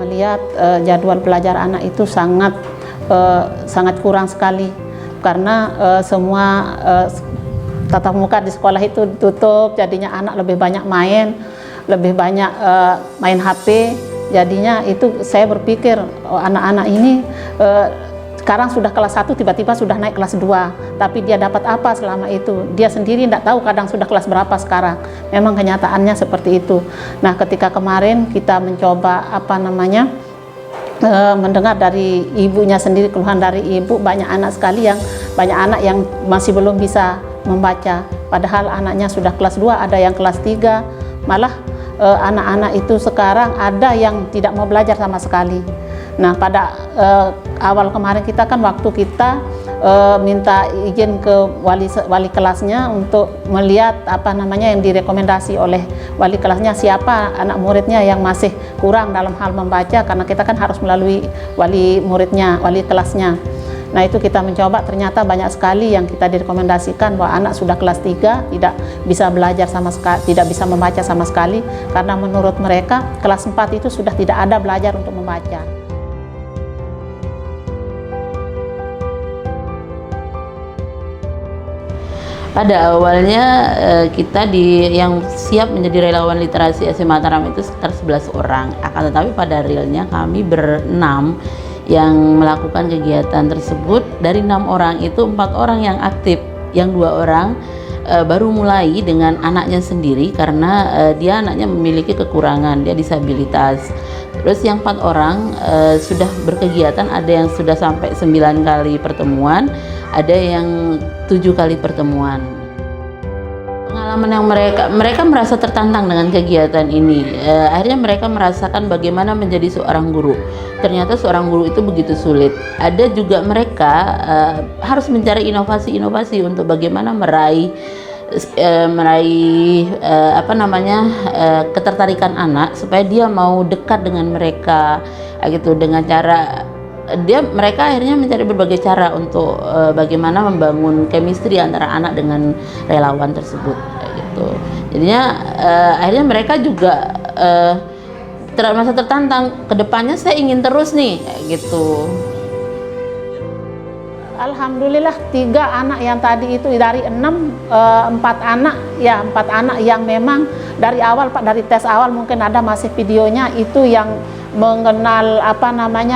melihat jadwal belajar anak itu sangat kurang sekali, karena semua tatap muka di sekolah itu ditutup, jadinya anak lebih banyak main HP. Jadinya itu saya berpikir anak-anak ini sekarang sudah kelas 1 tiba-tiba sudah naik kelas 2, tapi dia dapat apa selama itu? Dia sendiri tidak tahu kadang sudah kelas berapa sekarang. Memang kenyataannya seperti itu. Nah, ketika kemarin kita mencoba mendengar dari ibunya sendiri, keluhan dari ibu, banyak anak yang masih belum bisa membaca, padahal anaknya sudah kelas 2, ada yang kelas 3, malah anak-anak itu sekarang ada yang tidak mau belajar sama sekali. Nah, pada awal kemarin waktu kita minta izin ke wali kelasnya untuk melihat yang direkomendasi oleh wali kelasnya, siapa anak muridnya yang masih kurang dalam hal membaca, karena kita kan harus melalui wali kelasnya. Nah, itu kita mencoba, ternyata banyak sekali yang kita direkomendasikan bahwa anak sudah kelas 3 tidak bisa belajar sama sekali, tidak bisa membaca sama sekali, karena menurut mereka kelas 4 itu sudah tidak ada belajar untuk membaca. Pada awalnya kita yang siap menjadi relawan literasi SMA Mataram itu sekitar 11 orang, akan tetapi pada realnya kami berenam yang melakukan kegiatan tersebut. Dari 6 orang itu 4 orang yang aktif, yang 2 orang baru mulai dengan anaknya sendiri karena dia anaknya memiliki kekurangan, dia disabilitas. Terus yang 4 orang sudah berkegiatan, ada yang sudah sampai 9 kali pertemuan, ada yang 7 kali pertemuan. Pengalaman yang mereka merasa tertantang dengan kegiatan ini. Akhirnya mereka merasakan bagaimana menjadi seorang guru. Ternyata seorang guru itu begitu sulit. Ada juga mereka harus mencari inovasi-inovasi untuk bagaimana meraih ketertarikan anak supaya dia mau dekat dengan mereka, gitu, dengan cara mereka akhirnya mencari berbagai cara untuk bagaimana membangun chemistry antara anak dengan relawan tersebut, gitu. Jadinya akhirnya mereka juga merasa tertantang, kedepannya saya ingin terus nih, gitu. Alhamdulillah 3 anak yang tadi itu dari 6, 4 anak yang memang dari awal dari tes awal mungkin ada masih videonya itu yang mengenal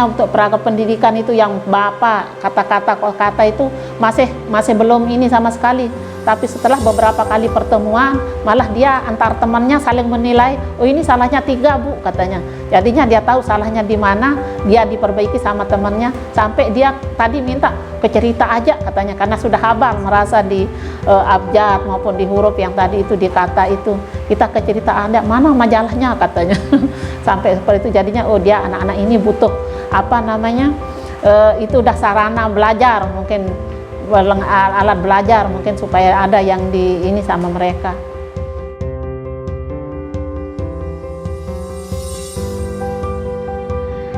untuk perangkat pendidikan itu, yang bapak kata itu masih belum ini sama sekali. Tapi setelah beberapa kali pertemuan, malah dia antar temannya saling menilai, oh ini salahnya 3 Bu katanya. Jadinya dia tahu salahnya di mana, dia diperbaiki sama temannya, sampai dia tadi minta kecerita aja katanya, karena sudah hafal merasa di abjad maupun di huruf yang tadi itu, di kata itu kita kecerita, ada mana majalahnya katanya. Sampai seperti itu. Jadinya oh dia anak-anak ini butuh itu udah sarana belajar, mungkin alat belajar mungkin, supaya ada yang ini sama mereka.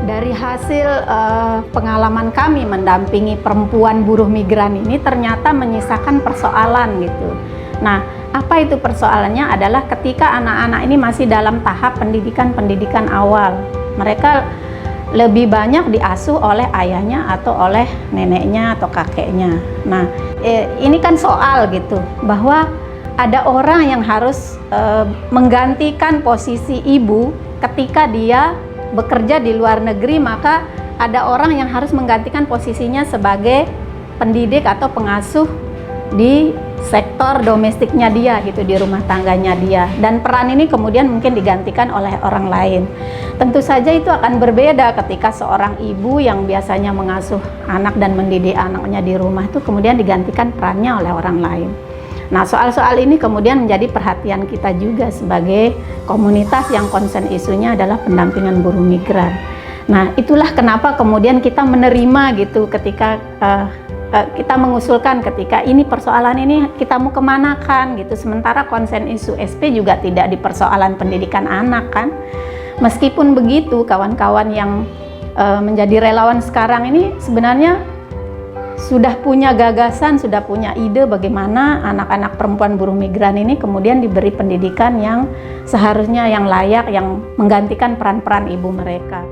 Dari hasil pengalaman kami mendampingi perempuan buruh migran ini ternyata menyisakan persoalan, gitu. Nah, apa itu persoalannya? Adalah ketika anak-anak ini masih dalam tahap pendidikan awal, mereka lebih banyak diasuh oleh ayahnya atau oleh neneknya atau kakeknya. Nah, ini kan soal gitu, bahwa ada orang yang harus menggantikan posisi ibu ketika dia bekerja di luar negeri, maka ada orang yang harus menggantikan posisinya sebagai pendidik atau pengasuh di sektor domestiknya dia, gitu, di rumah tangganya dia. Dan peran ini kemudian mungkin digantikan oleh orang lain. Tentu saja itu akan berbeda ketika seorang ibu yang biasanya mengasuh anak dan mendidik anaknya di rumah itu kemudian digantikan perannya oleh orang lain. Nah, soal-soal ini kemudian menjadi perhatian kita juga sebagai komunitas yang concern isunya adalah pendampingan buruh migran. Nah, itulah kenapa kemudian kita menerima gitu ketika kita mengusulkan ketika ini persoalan ini kita mau kemanakan gitu, sementara konsen isu SP juga tidak di persoalan pendidikan anak kan. Meskipun begitu, kawan-kawan yang menjadi relawan sekarang ini sebenarnya sudah punya gagasan, sudah punya ide bagaimana anak-anak perempuan buruh migran ini kemudian diberi pendidikan yang seharusnya yang layak, yang menggantikan peran-peran ibu mereka.